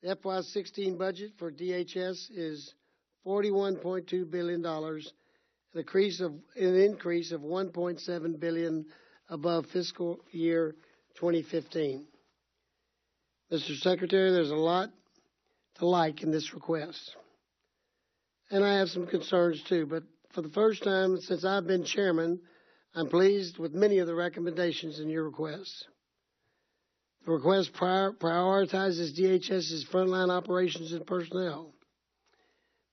The FY16 budget for DHS is $41.2 billion, an increase of $1.7 billion above fiscal year 2015. Mr. Secretary, there's a lot to like in this request. And I have some concerns too, but for the first time since I've been chairman, I'm pleased with many of the recommendations in your request. The request prioritizes DHS's frontline operations and personnel,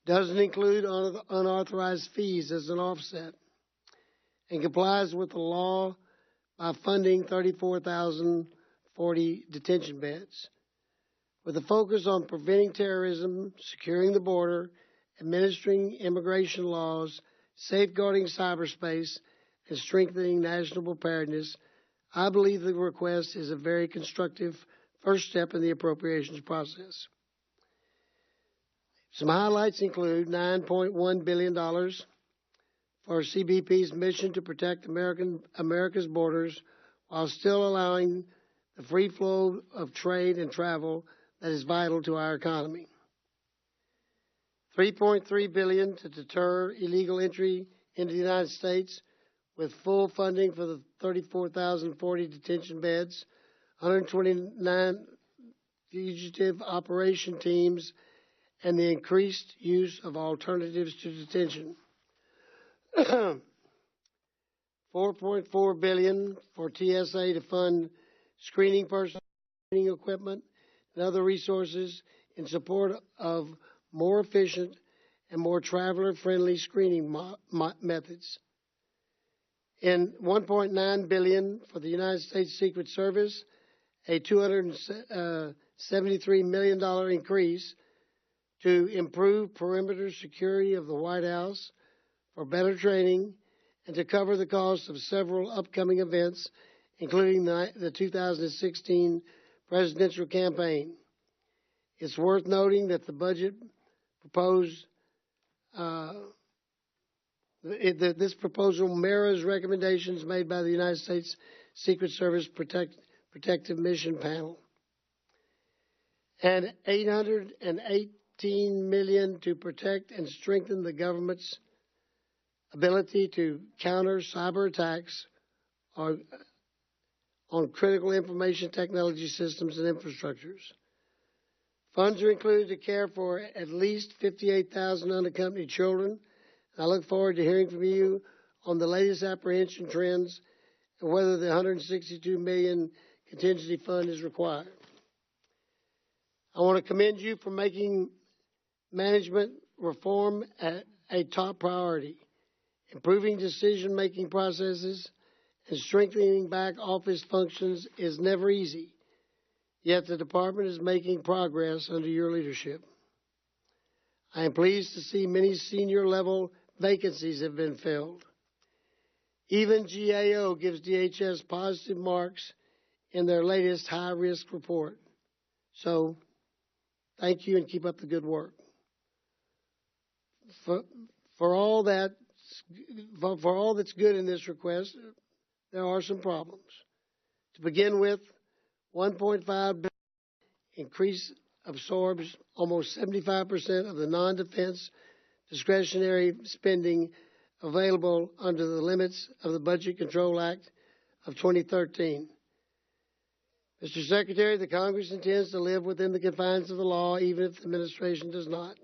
doesn't include unauthorized fees as an offset, and complies with the law by funding 34,040 detention beds. With a focus on preventing terrorism, securing the border, administering immigration laws, safeguarding cyberspace, and strengthening national preparedness, I believe the request is a very constructive first step in the appropriations process. Some highlights include $9.1 billion for CBP's mission to protect America's borders while still allowing the free flow of trade and travel that is vital to our economy. $3.3 billion to deter illegal entry into the United States with full funding for the 34,040 detention beds, 129 fugitive operation teams, and the increased use of alternatives to detention. $4.4 billion for TSA to fund screening personnel, screening equipment, and other resources in support of more efficient and more traveler-friendly screening methods. And $1.9 billion for the United States Secret Service, a $273 million increase to improve perimeter security of the White House, for better training, and to cover the cost of several upcoming events, including the 2016 presidential campaign. It's worth noting that the budget proposed this proposal mirrors recommendations made by the United States Secret Service Protective Mission Panel. And $818 million to protect and strengthen the government's ability to counter cyber attacks on critical information technology systems and infrastructures. Funds are included to care for at least 58,000 unaccompanied children. I look forward to hearing from you on the latest apprehension trends and whether the $162 million contingency fund is required. I want to commend you for making management reform a top priority. Improving decision-making processes and strengthening back office functions is never easy, yet the department is making progress under your leadership. I am pleased to see many senior-level vacancies have been filled. Even GAO gives DHS positive marks in their latest high-risk report. So, thank you and keep up the good work. For all that's good in this request, there are some problems. To begin with, $1.5 billion increase absorbs almost 75% of the non-defense discretionary spending available under the limits of the Budget Control Act of 2013. Mr. Secretary, the Congress intends to live within the confines of the law, even if the administration does not.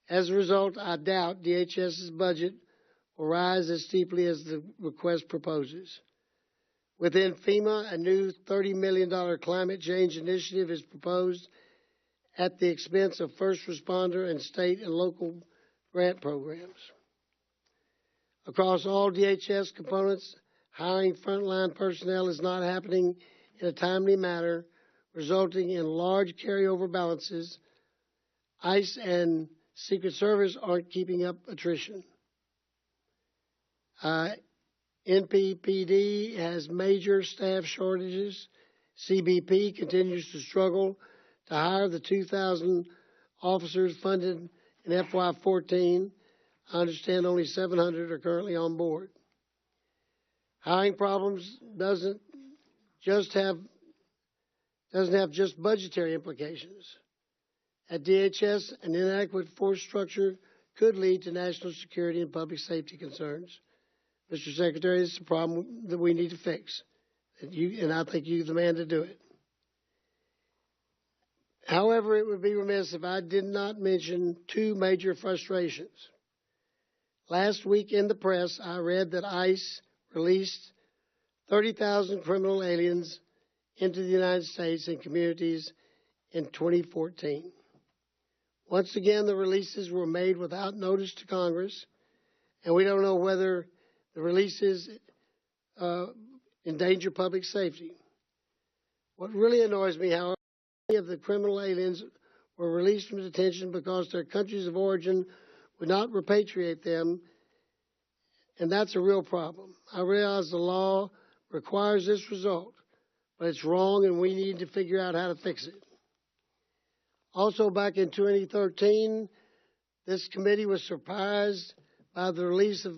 As a result, I doubt DHS's budget will rise as steeply as the request proposes. Within FEMA, a new $30 million climate change initiative is proposed at the expense of first responder and state and local grant programs. Across all DHS components, hiring frontline personnel is not happening in a timely manner, resulting in large carryover balances. ICE and Secret Service aren't keeping up attrition. NPPD has major staff shortages. CBP continues to struggle to hire the 2,000 officers funded in FY14. I understand only 700 are currently on board. Hiring problems doesn't have just budgetary implications. At DHS, an inadequate force structure could lead to national security and public safety concerns. Mr. Secretary, this is a problem that we need to fix, and I think you're the man to do it. However, it would be remiss if I did not mention two major frustrations. Last week in the press, I read that ICE released 30,000 criminal aliens into the United States and communities in 2014. Once again, the releases were made without notice to Congress, and we don't know whether the releases endanger public safety. What really annoys me, however, many of the criminal aliens were released from detention because their countries of origin would not repatriate them, and that's a real problem. I realize the law requires this result, but it's wrong, and we need to figure out how to fix it. Also, back in 2013, this committee was surprised by the release of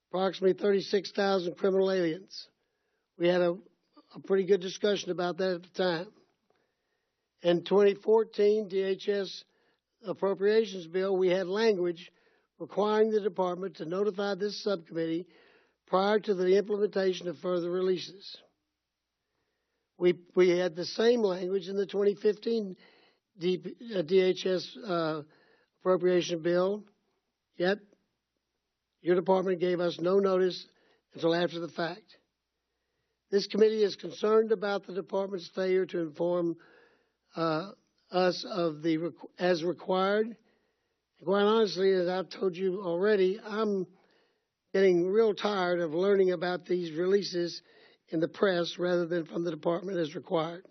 approximately 36,000 criminal aliens. We had a pretty good discussion about that at the time. In 2014, DHS appropriations bill, we had language requiring the department to notify this subcommittee prior to the implementation of further releases. We had the same language in the 2015 DHS appropriation bill, yet your department gave us no notice until after the fact. This committee is concerned about the department's failure to inform us of as required. And quite honestly, as I've told you already, I'm getting real tired of learning about these releases in the press rather than from the department as required.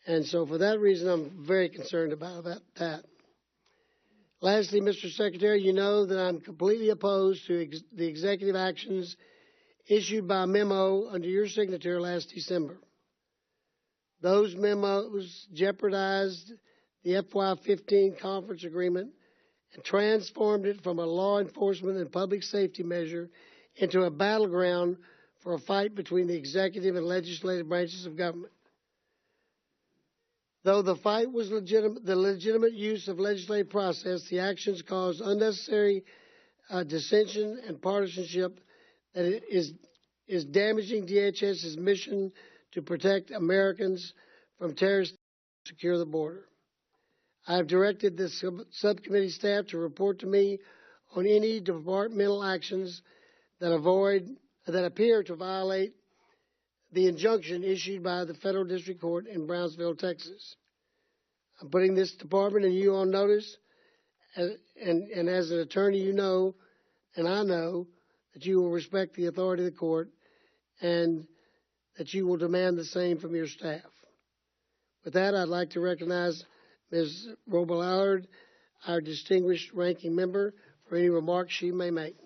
And so for that reason, I'm very concerned about that. Lastly, Mr. Secretary, you know that I'm completely opposed to the executive actions issued by memo under your signature last December. Those memos jeopardized the FY15 conference agreement and transformed it from a law enforcement and public safety measure into a battleground for a fight between the executive and legislative branches of government. Though the fight was legitimate, the legitimate use of legislative process, the actions caused unnecessary dissension and partisanship that is damaging DHS's mission to protect Americans from terrorists and secure the border. I have directed the subcommittee staff to report to me on any departmental actions that appear to violate the injunction issued by the Federal District Court in Brownsville, Texas. I'm putting this department and you on notice, and as an attorney, you know, and I know, that you will respect the authority of the court and that you will demand the same from your staff. With that, I'd like to recognize Ms. Roble-Allard, our distinguished ranking member, for any remarks she may make.